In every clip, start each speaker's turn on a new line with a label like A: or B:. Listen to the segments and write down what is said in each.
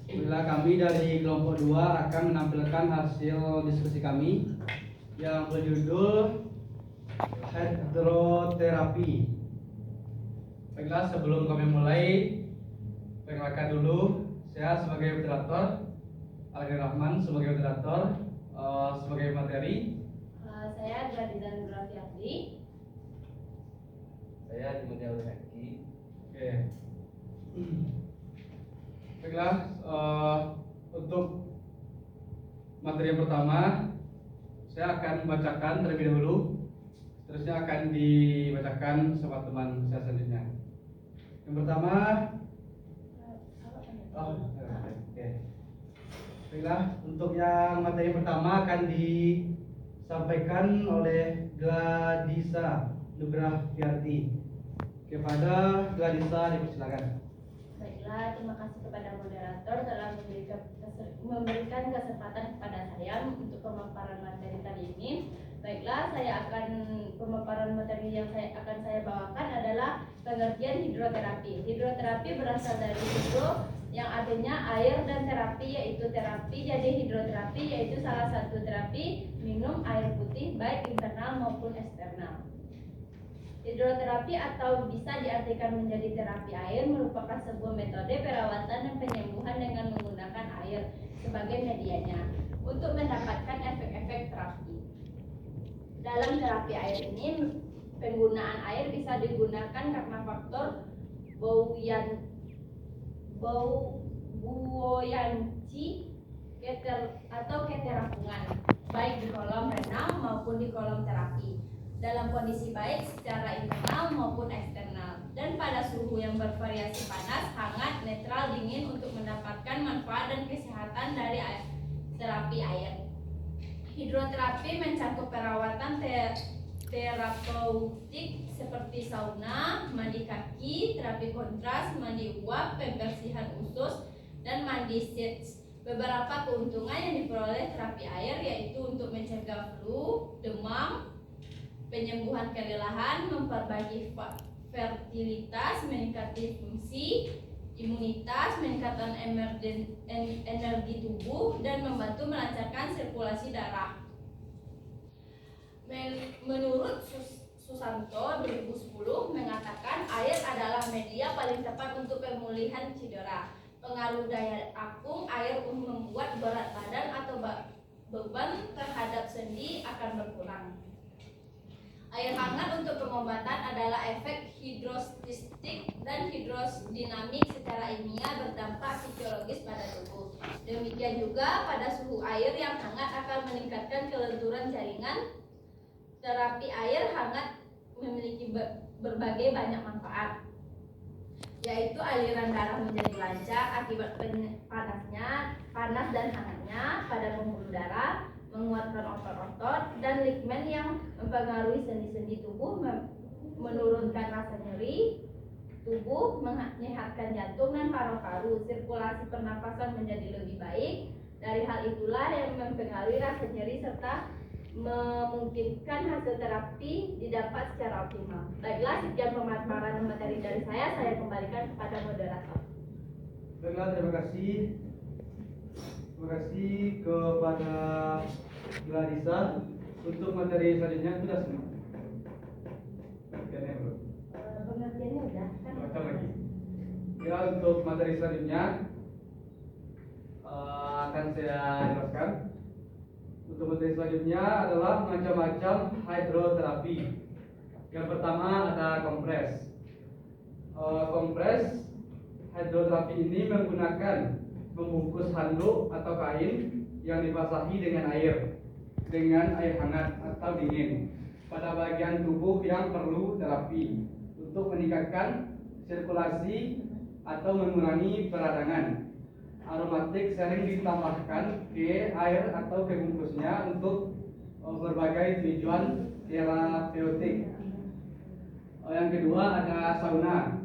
A: Bila kami dari kelompok 2 akan menampilkan hasil diskusi kami yang berjudul hidroterapi. Baiklah, sebelum kami mulai, perkenalkan dulu, saya sebagai moderator, Algar Rahman sebagai moderator, sebagai materi.
B: Saya Gladizan Grafiati.
C: Saya Dimulia Ulhaki.
A: Oke. Baiklah, untuk materi yang pertama saya akan membacakan terlebih dahulu, seterusnya akan dibacakan sama teman saya selanjutnya. Yang pertama, oke. Baiklah, untuk yang materi pertama akan disampaikan oleh Gladisa Nugrafiati. Kepada Gladisa, dipersilakan.
B: Baiklah, terima kasih kepada moderator telah memberikan kesempatan kepada saya untuk pemaparan materi kali ini. Baiklah, pemaparan materi yang akan saya bawakan adalah pengertian hidroterapi. Hidroterapi berasal dari hidro yang artinya air dan terapi yaitu terapi. Jadi hidroterapi yaitu salah satu terapi minum air putih baik internal maupun eksternal. Hidroterapi atau bisa diartikan menjadi terapi air merupakan sebuah metode perawatan dan penyembuhan dengan menggunakan air sebagai medianya untuk mendapatkan efek-efek terapi. Dalam terapi air ini, penggunaan air bisa digunakan karena faktor buoyancy atau keterapungan, baik di kolam renang maupun di kolam terapi, dalam kondisi baik secara internal maupun eksternal, dan pada suhu yang bervariasi panas, hangat, netral, dingin untuk mendapatkan manfaat dan kesehatan dari terapi air. Hidroterapi mencakup perawatan terapeutik seperti sauna, mandi kaki, terapi kontras, mandi uap, pembersihan usus, dan mandi sheets. Beberapa keuntungan yang diperoleh terapi air yaitu untuk mencegah flu, demam, penyembuhan kelelahan, memperbaiki fertilitas, meningkatkan fungsi imunitas, meningkatkan energi tubuh, dan membantu melancarkan sirkulasi darah. Menurut Susanto 2010 mengatakan air adalah media paling tepat untuk pemulihan cedera. Pengaruh daya apung air membuat berat badan atau beban terhadap sendi akan berkurang. Air hangat untuk pengobatan adalah efek hidrostatik dan hidrodinamik secara ilmiah berdampak fisiologis pada tubuh. Demikian juga pada suhu air yang hangat akan meningkatkan kelenturan jaringan. Terapi air hangat memiliki berbagai banyak manfaat, yaitu aliran darah menjadi lancar akibat panas dan hangatnya pada pembuluh darah, menguatkan otot-otot dan ligamen yang mempengaruhi sendi-sendi tubuh, menurunkan rasa nyeri tubuh, menyehatkan jantung dan paru-paru, sirkulasi pernapasan menjadi lebih baik. Dari hal itulah yang mempengaruhi rasa nyeri serta memungkinkan hasil terapi didapat secara optimal. Baiklah, sekian pemaparan materi dari saya kembalikan kepada moderator.
A: Baiklah, terima kasih. Terima kasih kepada Gladisa. Untuk materi selanjutnya sudah semua.
B: Pengertiannya udah kan?
A: Baca lagi. Ya, untuk materi selanjutnya akan saya jelaskan. Untuk materi selanjutnya adalah macam-macam hidroterapi. Yang pertama ada kompres. Kompres hidroterapi ini menggunakan membungkus handuk atau kain yang dibasahi dengan air hangat atau dingin pada bagian tubuh yang perlu terapi untuk meningkatkan sirkulasi atau mengurangi peradangan. Aromatik sering ditambahkan ke air atau ke bungkusnya untuk berbagai tujuan terapeutik. Yang kedua ada sauna.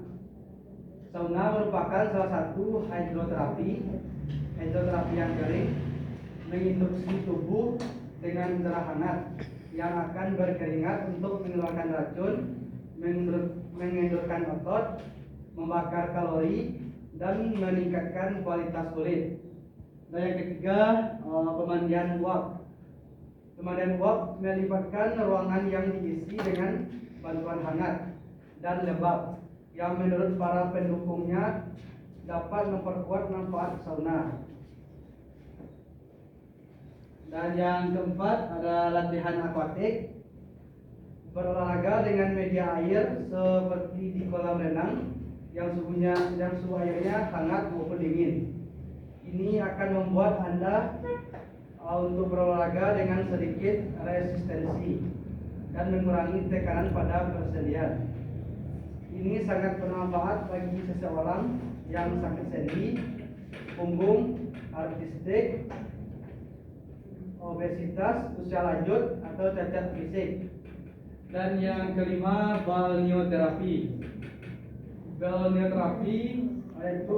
A: Sauna merupakan salah satu hidroterapi yang kering, menginstruksi tubuh dengan udara hangat yang akan berkeringat untuk mengeluarkan racun, mengendurkan otot, membakar kalori, dan meningkatkan kualitas kulit. Dan yang ketiga, pemandian uap. Pemandian uap melibatkan ruangan yang diisi dengan bantuan hangat dan lembab yang menurut para pendukungnya dapat memperkuat manfaat sauna. Dan yang keempat ada latihan akuatik, berolahraga dengan media air seperti di kolam renang yang suhu airnya hangat maupun dingin. Ini akan membuat Anda untuk berolahraga dengan sedikit resistensi dan mengurangi tekanan pada persendian. Ini sangat bermanfaat bagi seseorang yang sakit sendi, punggung, artistik, obesitas, usia lanjut, atau cacat fisik. Dan yang kelima, balneoterapi. Balneoterapi yaitu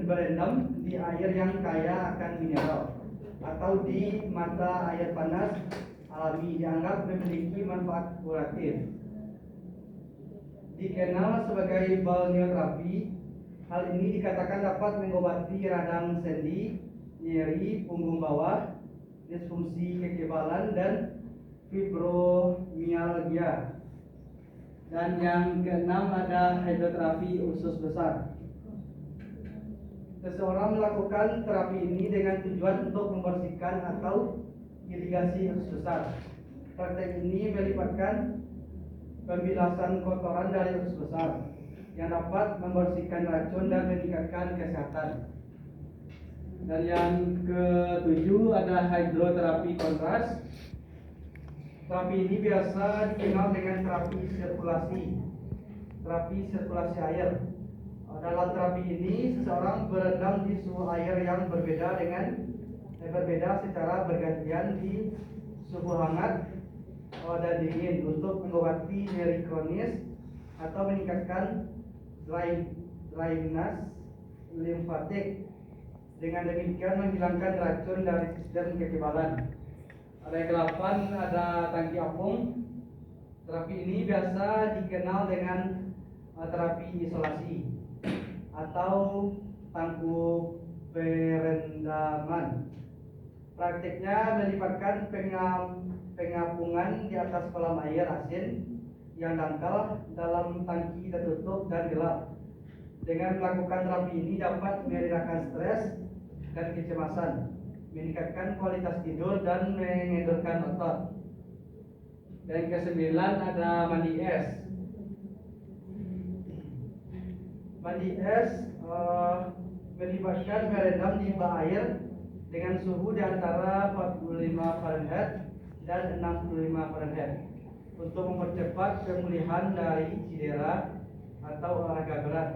A: berendam di air yang kaya akan mineral atau di mata air panas alami dianggap memiliki manfaat kuratif. Dikenal sebagai balneoterapi, hal ini dikatakan dapat mengobati radang sendi, nyeri punggung bawah, disfungsi kekebalan, dan fibromialgia. Dan yang keenam ada hidroterapi usus besar. Seseorang melakukan terapi ini dengan tujuan untuk membersihkan atau irigasi usus besar. Praktek ini melibatkan pembilasan kotoran dari usus besar yang dapat membersihkan racun dan meningkatkan kesehatan. Dan yang ketujuh ada hidroterapi kontras. Terapi ini biasa dikenal dengan terapi sirkulasi air. Dalam terapi ini seseorang berendam di suhu air yang berbeda secara bergantian di suhu hangat dan dingin untuk mengobati nyeri kronis atau meningkatkan drainase limfatik. Dengan demikian menghilangkan racun dari sistem kekebalan. Ada yang ke-8 ada tangki apung. Terapi ini biasa dikenal dengan terapi isolasi atau tangkup perendaman. Praktiknya melibatkan pengapungan di atas kolam air asin yang dangkal dalam tangki tertutup dan gelap. Dengan melakukan terapi ini dapat meredakan stres dan kecemasan, meningkatkan kualitas tidur, dan mengendurkan otot. Dan ke-9 ada mandi es. Mandi es melibatkan merendam di bawah air dengan suhu di antara 45 Fahrenheit dan 65 Fahrenheit untuk mempercepat pemulihan dari cedera atau olahraga berat.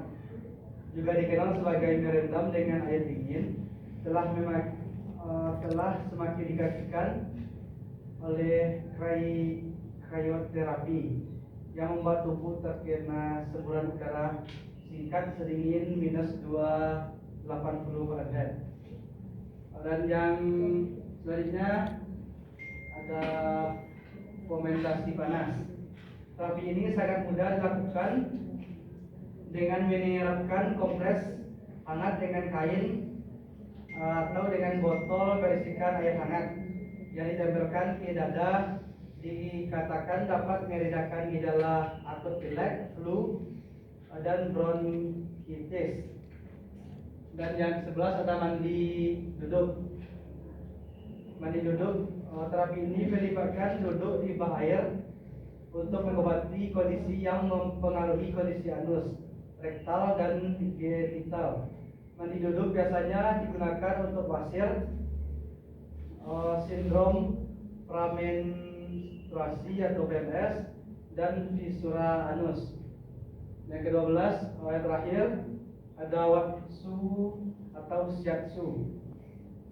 A: Juga dikenal sebagai merendam dengan air dingin, telah semakin digajikan oleh cryoterapi yang membuat tubuh terkena semburan udara singkat sedingin -280 Fahrenheit. Dan yang selanjutnya ada fomentasi panas. Terapi ini sangat mudah dilakukan dengan menerapkan kompres hangat dengan kain atau dengan botol berisikan air hangat yang ditempelkan ke dada. Dikatakan dapat meredakan gejala akut pilek, flu, dan bronkitis. Dan yang 11 ada mandi duduk. Mandi duduk, terapi ini melibatkan duduk di bawah air untuk mengobati kondisi yang mempengaruhi kondisi anus, rektal, dan genital. Mandi duduk biasanya digunakan untuk pasir, sindrom pramenstruasi atau PMS, dan fisura anus. Yang ke-12, yang terakhir ada watsu atau shiatsu.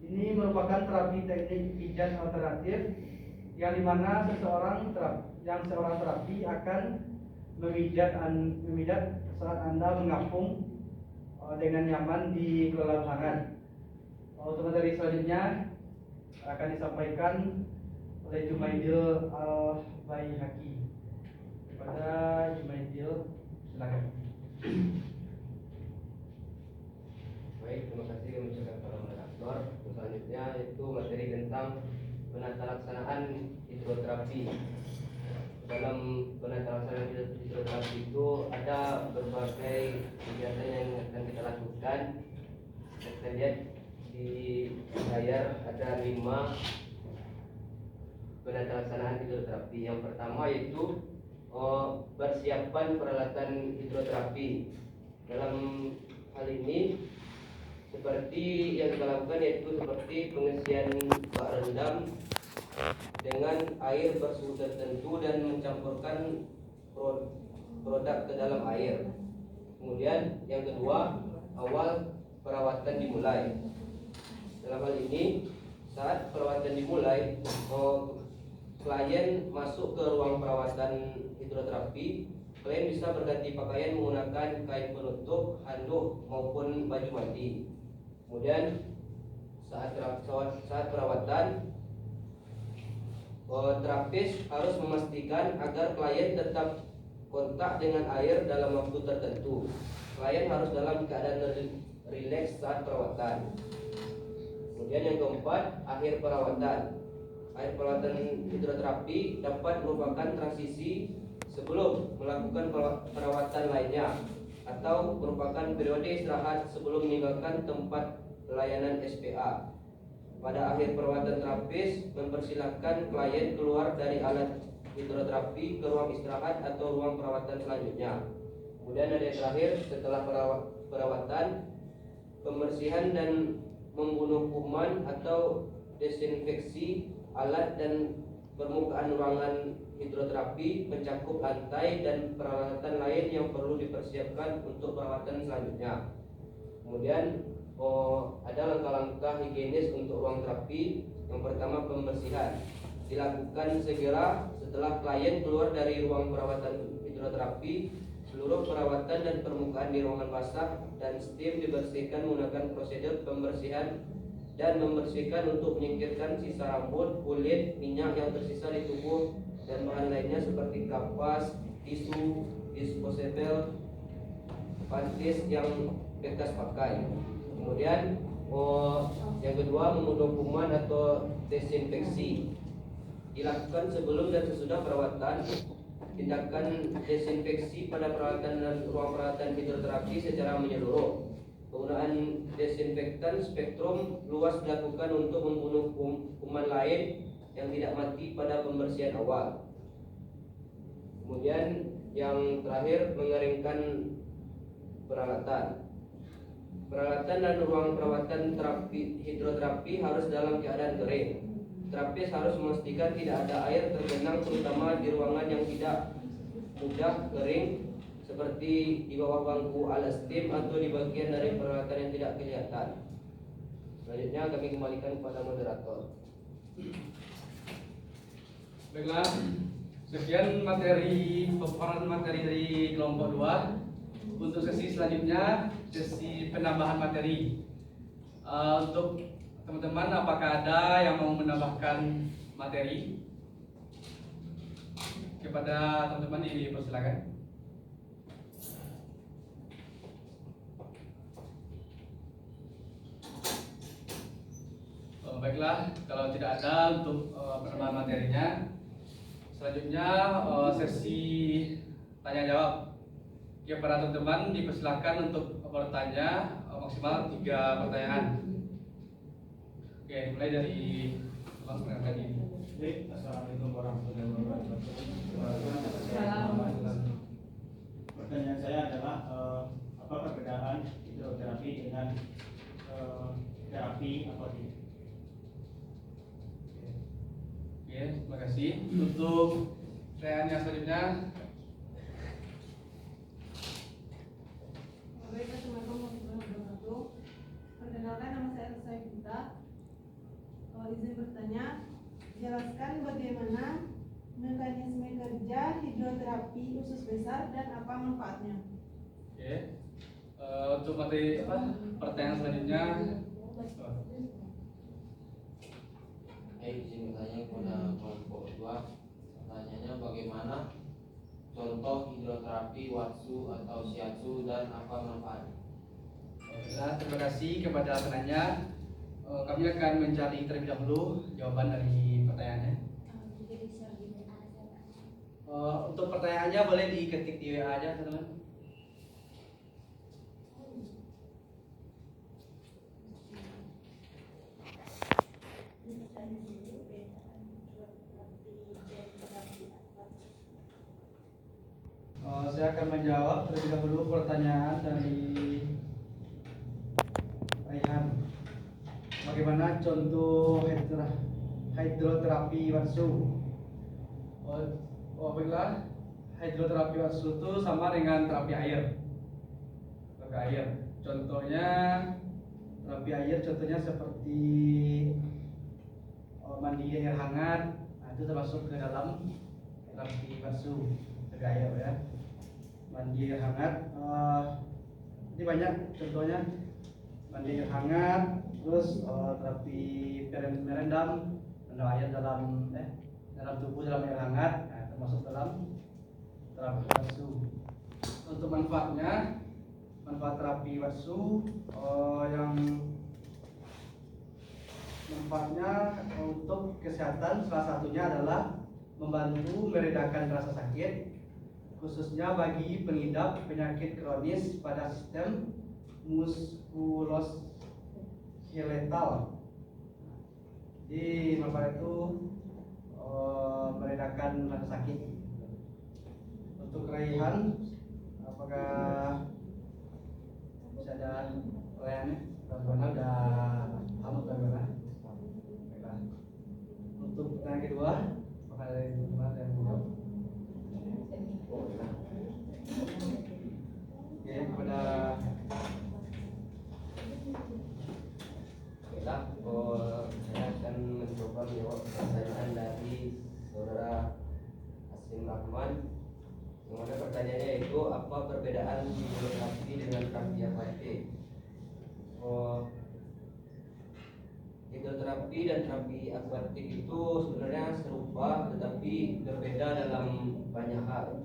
A: Ini merupakan terapi teknik pijat alternatif yang dimana seorang terapi akan memijat saat Anda mengapung dengan nyaman di kolam hangat. Untuk materi selanjutnya akan disampaikan oleh Jumaidil Al-Baihaqi. Kepada Jumaidil, silakan.
C: selanjutnya yaitu materi tentang penata laksanaan hidroterapi. Dalam penata laksanaan hidroterapi itu ada berbagai kegiatan yang akan kita lakukan. Kita lihat di layar ada 5 penata laksanaan hidroterapi. Yang pertama yaitu persiapan peralatan hidroterapi. Dalam hal ini seperti yang kita lakukan yaitu seperti pengisian bak rendam dengan air bersuhu tertentu dan mencampurkan produk ke dalam air. Kemudian yang kedua, awal perawatan dimulai. Dalam hal ini saat perawatan dimulai, klien masuk ke ruang perawatan hidroterapi. Klien bisa berganti pakaian menggunakan kain penutup, handuk maupun baju mandi. Kemudian saat perawatan, terapis harus memastikan agar klien tetap kontak dengan air dalam waktu tertentu. Klien harus dalam keadaan rileks saat perawatan. Kemudian yang keempat, akhir perawatan. Akhir perawatan hidroterapi dapat merupakan transisi sebelum melakukan perawatan lainnya atau merupakan periode istirahat sebelum meninggalkan tempat pelayanan SPA. Pada akhir perawatan terapis mempersilahkan klien keluar dari alat hidroterapi ke ruang istirahat atau ruang perawatan selanjutnya. Kemudian ada yang terakhir, setelah perawatan, pembersihan dan membunuh kuman atau desinfeksi alat dan permukaan ruangan hidroterapi mencakup lantai dan peralatan lain yang perlu dipersiapkan untuk perawatan selanjutnya. Kemudian ada langkah-langkah higienis untuk ruang terapi. Yang pertama, pembersihan dilakukan segera setelah klien keluar dari ruang perawatan hidroterapi. Seluruh perawatan dan permukaan di ruangan basah dan steam dibersihkan menggunakan prosedur pembersihan dan membersihkan untuk menyingkirkan sisa rambut, kulit, minyak yang tersisa di tubuh dan bahan lainnya seperti kapas, tisu, disposable, pantis yang bekas pakai. Kemudian yang kedua, membunuh kuman atau desinfeksi dilakukan sebelum dan sesudah perawatan. Tindakan desinfeksi pada peralatan dan ruang perawatan hidroterapi secara menyeluruh. Penggunaan desinfektan spektrum luas dilakukan untuk membunuh kuman lain yang tidak mati pada pembersihan awal. Kemudian yang terakhir, mengeringkan peralatan. Peralatan dan ruang perawatan hidroterapi harus dalam keadaan kering. Terapis harus memastikan tidak ada air tergenang, terutama di ruangan yang tidak mudah kering seperti di bawah bangku alat steam atau di bagian dari peralatan yang tidak kelihatan. Selanjutnya kami kembalikan kepada moderator.
A: Baiklah, sekian paparan materi dari kelompok 2. Untuk sesi selanjutnya, sesi penambahan materi. Untuk teman-teman, apakah ada yang mau menambahkan materi? Kepada teman-teman dipersilakan. Baiklah, kalau tidak ada untuk penambahan materinya, selanjutnya sesi tanya jawab. Kepada teman-teman dipersilakan untuk bertanya maksimal 3 pertanyaan. Oke, mulai dari Bang tadi.
D: Assalamualaikum warahmatullahi wabarakatuh. Pertanyaan saya adalah apa perbedaan hidroterapi dengan terapi akuatik?
A: Oke, terima kasih. Untuk pertanyaan yang selanjutnya.
E: Assalamualaikum warahmatullahi wabarakatuh. Perkenalkan, nama saya Elsa Yuta. Izin bertanya, jelaskan bagaimana mekanisme kerja hidroterapi usus besar dan apa manfaatnya.
A: Oke, untuk materi pertanyaan selanjutnya.
C: Izin bertanya kepada kelompok 2. Pertanyaannya bagaimana contoh hidroterapi watsu atau shiatsu dan apa manfaatnya?
A: Terima kasih kepada penanya. Kami akan mencari terlebih dahulu jawaban dari pertanyaannya. Untuk pertanyaannya boleh diketik di WA aja, teman-teman. Saya akan menjawab terlebih dahulu pertanyaan dari Raihan. Bagaimana contoh hidroterapi Watsu? Baiklah, hidroterapi Watsu itu sama dengan terapi air. Terapi air. Contohnya terapi air, contohnya seperti mandi air hangat. Nah, itu termasuk ke dalam terapi Watsu, terapi air ya. Mandi air hangat. Ini banyak contohnya. Mandi air hangat, terus terapi merendam air dalam tubuh dalam air hangat, nah, termasuk dalam terapi Watsu. Untuk manfaat terapi Watsu yang manfaatnya untuk kesehatan salah satunya adalah membantu meredakan rasa sakit, khususnya bagi pengidap penyakit kronis pada sistem muskuloskeletal. Jadi manfaat itu meredakan rasa sakit. Untuk Raihan, apakah bisa ada pertanyaannya? Bagaimana udah kamu bagaimana? Baiklah. Untuk pertanyaan kedua, apakah ada yang belum? Oke, kepada
C: saya akan mencoba menjawab pertanyaan dari saudara Hasim Rahman. Yang mana pertanyaannya itu apa perbedaan hidroterapi dengan terapi akuatik? Hidroterapi dan terapi akuatik itu sebenarnya serupa tetapi berbeda dalam banyak hal.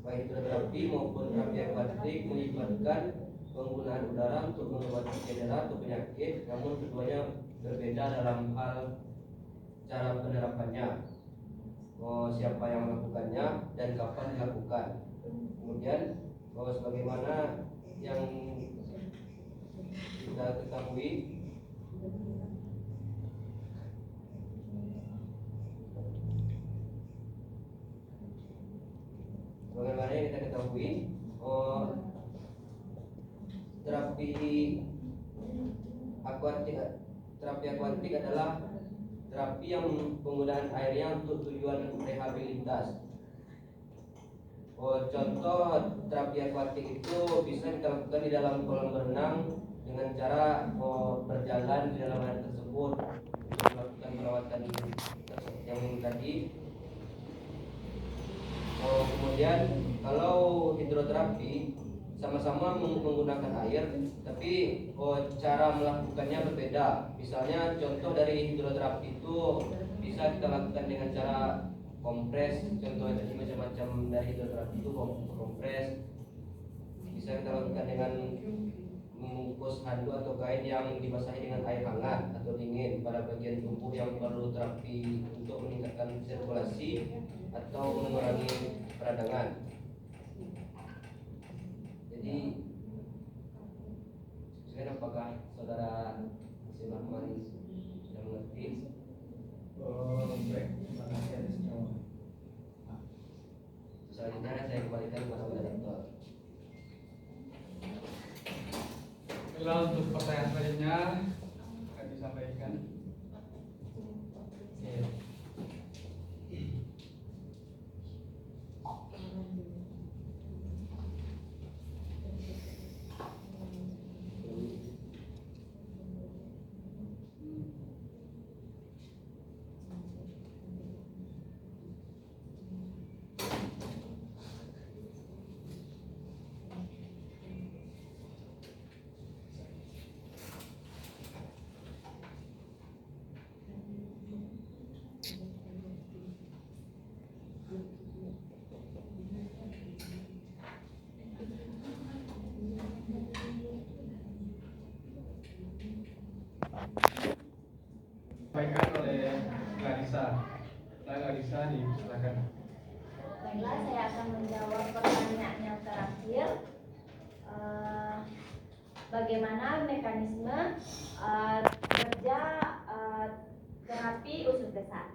C: Baik hidroterapi maupun terapi akuatik melibatkan penggunaan udara untuk mengobati cedera atau penyakit, namun keduanya berbeda dalam hal cara penerapannya, siapa yang melakukannya dan kapan dilakukan. Kemudian sebagaimana yang kita ketahui, terapi akuatik adalah terapi yang penggunaan airnya untuk tujuan rehabilitas. Contoh terapi akuatik itu bisa kita lakukan di dalam kolam renang dengan cara berjalan di dalam air tersebut untuk melakukan perawatan yang tadi. Kemudian kalau hidroterapi sama-sama menggunakan air, tapi cara melakukannya berbeda. Misalnya contoh dari hidroterapi itu bisa kita lakukan dengan cara kompres. Contohnya tadi macam-macam dari hidroterapi itu kompres. Bisa kita lakukan dengan membungkus handuk atau kain yang dibasahi dengan air hangat atau dingin pada bagian tubuh yang perlu terapi untuk meningkatkan sirkulasi atau mengurangi peradangan. Jadi, saya apakah saudara Hasim Rahman sudah mengerti?
A: Baik, terima kasih atas jawaban.
C: Selanjutnya saya kembalikan kepada moderator.
A: Baiklah, untuk pertanyaan selanjutnya akan disampaikan. Silakan.
B: Baiklah, saya akan menjawab pertanyaan yang terakhir. Bagaimana mekanisme kerja terapi usus besar?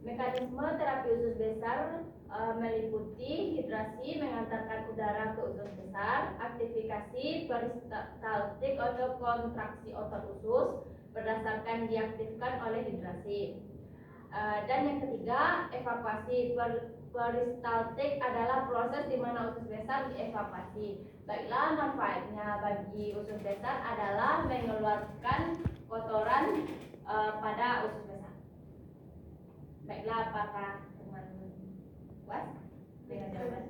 B: Mekanisme terapi usus besar meliputi hidrasi mengantarkan udara ke usus besar, aktifikasi peristaltik atau kontraksi otot usus berdasarkan diaktifkan oleh hidrasi. Dan yang ketiga, evakuasi peristaltik adalah proses di mana usus besar dievakuasi. Baiklah, manfaatnya bagi usus besar adalah mengeluarkan kotoran pada usus besar. Baiklah, apakah teman puas dengan jawaban?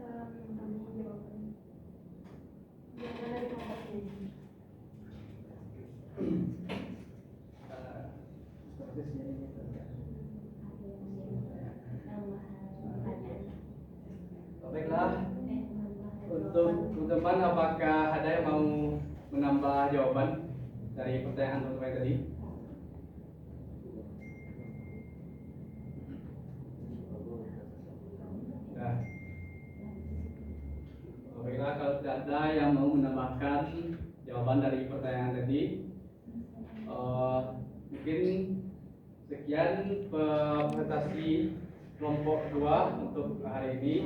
A: Baiklah, untuk teman-teman, apakah ada yang mau menambah jawaban dari pertanyaan teman-teman tadi? Nah, baiklah, kalau tidak ada yang mau menambahkan jawaban dari pertanyaan tadi, mungkin sekian presentasi kelompok 2 untuk hari ini.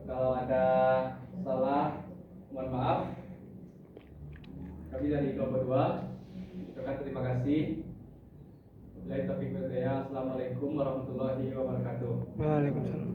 A: Kalau ada salah, mohon maaf. Kami dari kelompok 2 ucapkan terima kasih. Wabillahi taufiq wal hidayah. Assalamualaikum warahmatullahi wabarakatuh.
F: Waalaikumsalam.